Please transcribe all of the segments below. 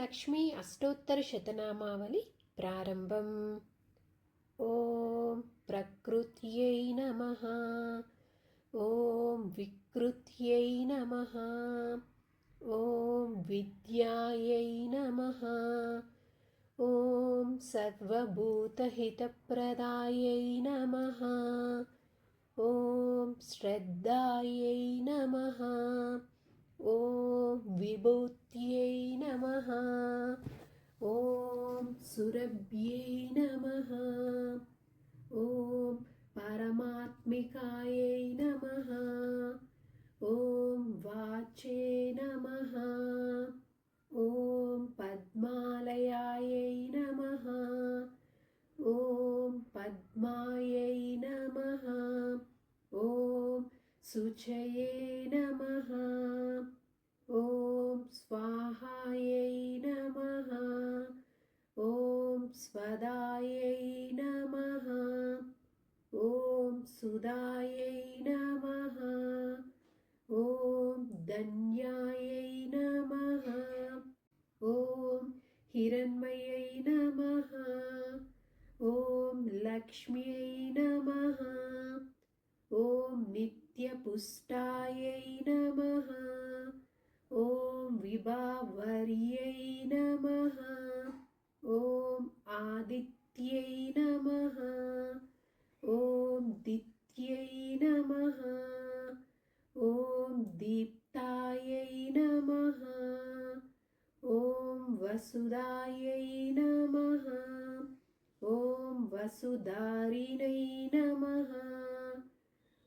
లక్ష్మీ అష్టోత్తరశతనామావళి ప్రారంభం. ఓం ప్రకృత్యై నమః. ఓం వికృత్యై నమః. ఓం విద్యాయై నమః. ఓం సర్వభూతహితప్రదాయై నమః. ఓం శ్రద్ధాయై నమః. ఓం విభూత్యై నమః. ఓం సురభ్యై నమః. ఓం పరమాత్మికాయై నమః. ఓం వాచే నమః. ఓం పద్మాలయాయై నమః. ఓం పద్మాయై నమః. ఓం శుచయే నమః. ఓం స్వాహాయై నమః. ఓం స్వదాయై నమః. ఓం సుదాయై నమః. ఓం ధన్యాయై నమః. ఓం హిరణ్మయై నమః. ఓం లక్ష్మ్యై నమః. ఓం నిత్యపుష్టాయై నమః. ఓం విభావర్యై నమః. ఓం ఆదిత్యై నమః. ఓం దిత్యై నమః. ఓం దీప్తాయై నమః. ఓం వసుదాయై నమః. ఓం వసుధారిణై నమః.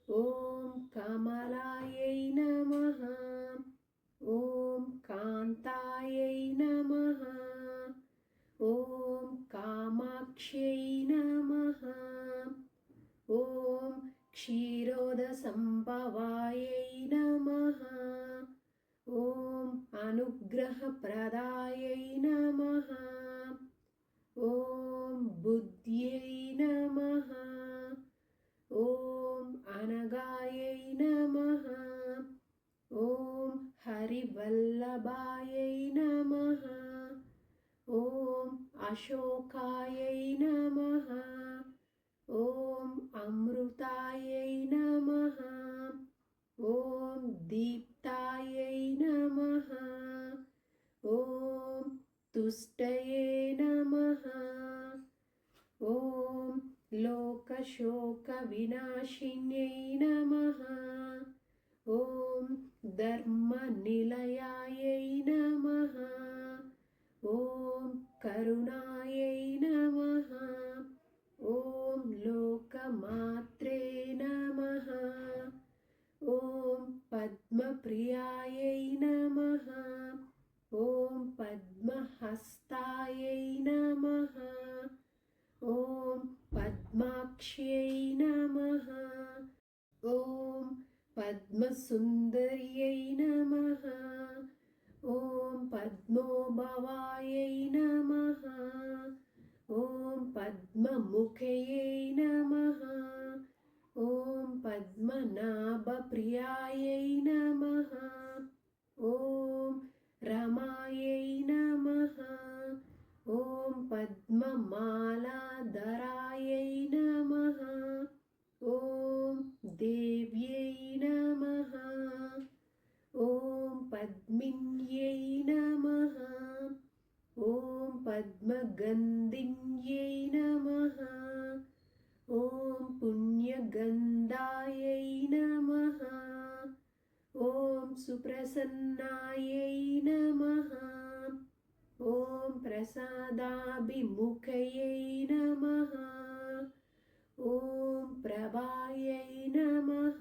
ఓం కమలాయై నమః. ఓం కాంతాయై నమః. ఓం కామాక్ష్యై నమః. ఓం క్షీరోదసంభవాయై నమః. ఓం అనుగ్రహప్రదాయై నమః. ఓం బుద్ధ్యై నమః. ఓం అనగాయై నమః. ఓం హరివల్లభాయై నమః. ఓం అశోకాయై నమః. ఓం అమృతాయై నమః. ఓం దీప్తాయై నమః. ఓం తుష్టయే నమః. ఓం లోకశోకవినాశిన్యై నమః. ఓం ధర్మనిలయాయై నమః. ఓం కరుణాయై నమః. ఓం లోకమాత్రే నమః. ఓం పద్మప్రియాయై నమః. ఓం పద్మహస్తాయై నమః. ఓం పద్మాక్ష్యై నమః. ఓం పద్మసుందర్యై నమః. ఓం పద్మోభవాయై నమః. ఓం పద్మముఖయై నమః. ఓం పద్మనాభప్రియాయై నమః. ఓం రమాయై నమః. ఓం పద్మమాలాధరాయై నమః. ఓం దేవ్యై నమః. ఓం పద్మిన్యై నమః. ఓం పద్మగంధిన్యై నమః. ఓం పుణ్యగంధాయై నమః. ఓం సుప్రసన్నాయై నమః. ఓం ప్రసాదాభిముఖయై నమః. ఓం ప్రభాయై నమః.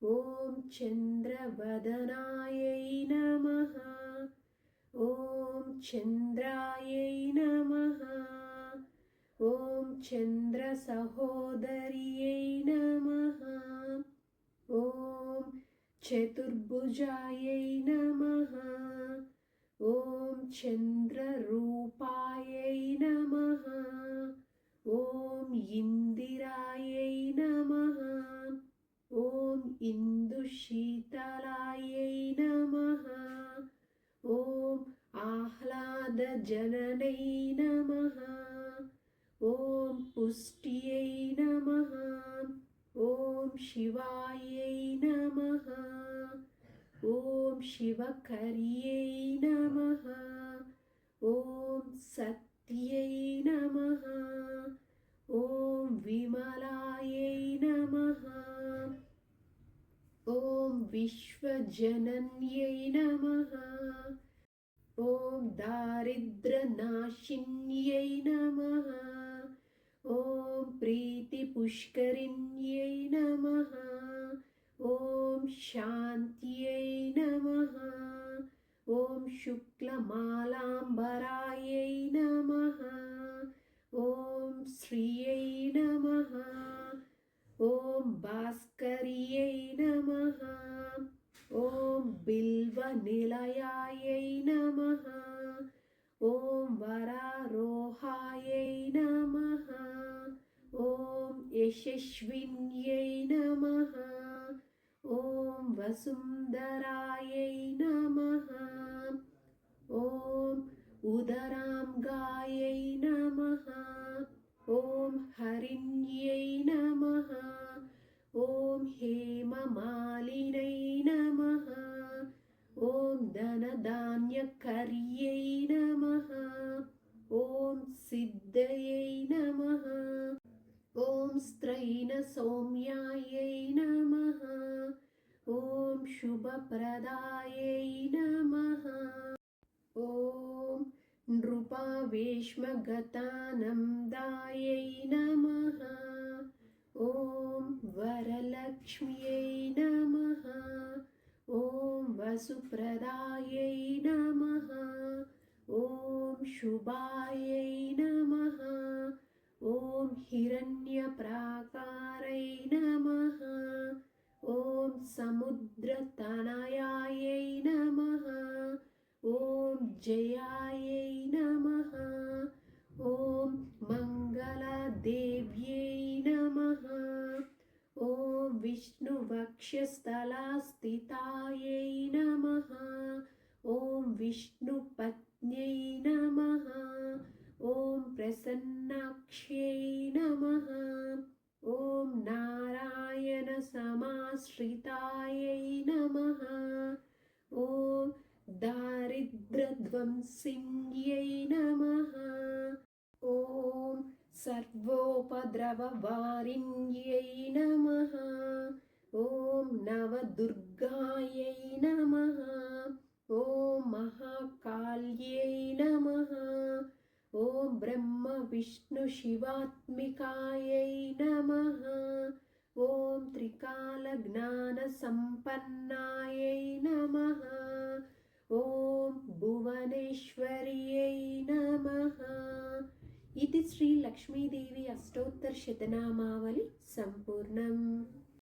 ఓం చంద్రవదనాయై నమః. ఓం చంద్రాయై నమః. ఓం చంద్రసహోదర్యై నమః. ఓం చతుర్భుజాయై నమః. ఓం చంద్రరూపాయై నమః. ఓం ఇందిరాయై నమః. ఓం ఇందుశీతలాయై నమః. ఓం ఆహ్లాదాయై नादजननै नमः। ॐ पुष्ट्यै नमः। ॐ शिवायै नमः। ॐ शिवकर्यै नमः। ॐ सत्यै नमः। ॐ विमलायै नमः। ॐ विश्वजनन्यै नमः। ॐ दारिद्र्यनाशिन्यै नमः। ॐ प्रीतिपुष्करिण्यै नमः। ॐ शान्त्यै नमः। ॐ शुक्लमालाम्बरायै नमः। ॐ श्रियै नमः। ॐ भास्कर्यै नमः। ॐ बिल्वनिलयायै नमः। ॐ वरारोहायै नमः। ॐ यशस्विन्यै नमः। ॐ वसुन्धरायै नमः। ॐ उदराम्गायै नमः। ॐ हरिण्यै नमः। ॐ हेममालिनै नमः। ॐ धनधान्यकर्यै नमः। ॐ सिद्धयै नमः। ॐ स्त्रैणसौम्यायै नमः। ॐ शुभप्रदायै नमः। ॐ नृपावेश्मगतानन्दायै नमः। ॐ वरलक्ष्म्यै नमः। ॐ वसुप्रदायै नमः। ॐ शुभायै नमः। ॐ हिरण्यप्राकारै नमः। ॐ समुद्रतनयायै नमः। ॐ जयायै नमः। ॐ मङ्गलदेव्यै नमः। ॐ विष्णुवक्षस्थलस्थितायै नमः। ॐ विष्णुपत्न्यै नमः। ॐ प्रसन्नाक्ष्यै नमः। ॐ नारायणसमाश्रितायै नमः। ॐ दारिद्र्यध्वंसिन्यै नमः। ॐ सर्वोपद्रववारिण्यै नमः। ॐ नवदुर्गायै नमः। ॐ महाकाल्यै नमः। ॐ ब्रह्मविष्णुशिवात्मिकायै नमः। ॐ त्रिकालज्ञानसम्पन्नायै नमः। ॐ भुवनेश्वर्यै नमः। इति श्री लक्ष्मीदेवी अष्टोत्तरशतनामावली सम्पूर्णम्।